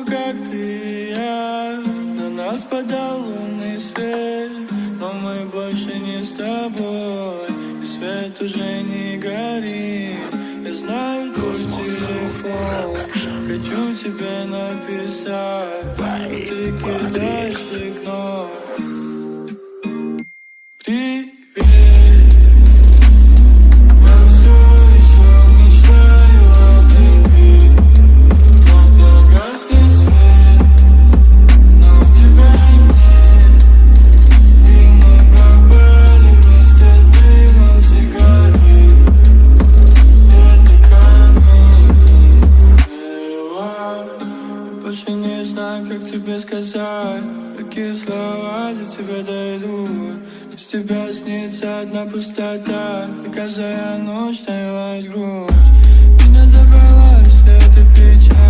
как ты и я. На нас падал лунный свет, но мы больше не с тобой, и свет уже не горит. Я знаю твой телефон, хочу тебе написать, но ты кидаешь игнор. Привет. Больше не знаю, как тебе сказать, какие слова для тебя дойдут. Без тебя снится одна пустота, и каждая ночь навевает грусть. Меня забрала вся эта печаль.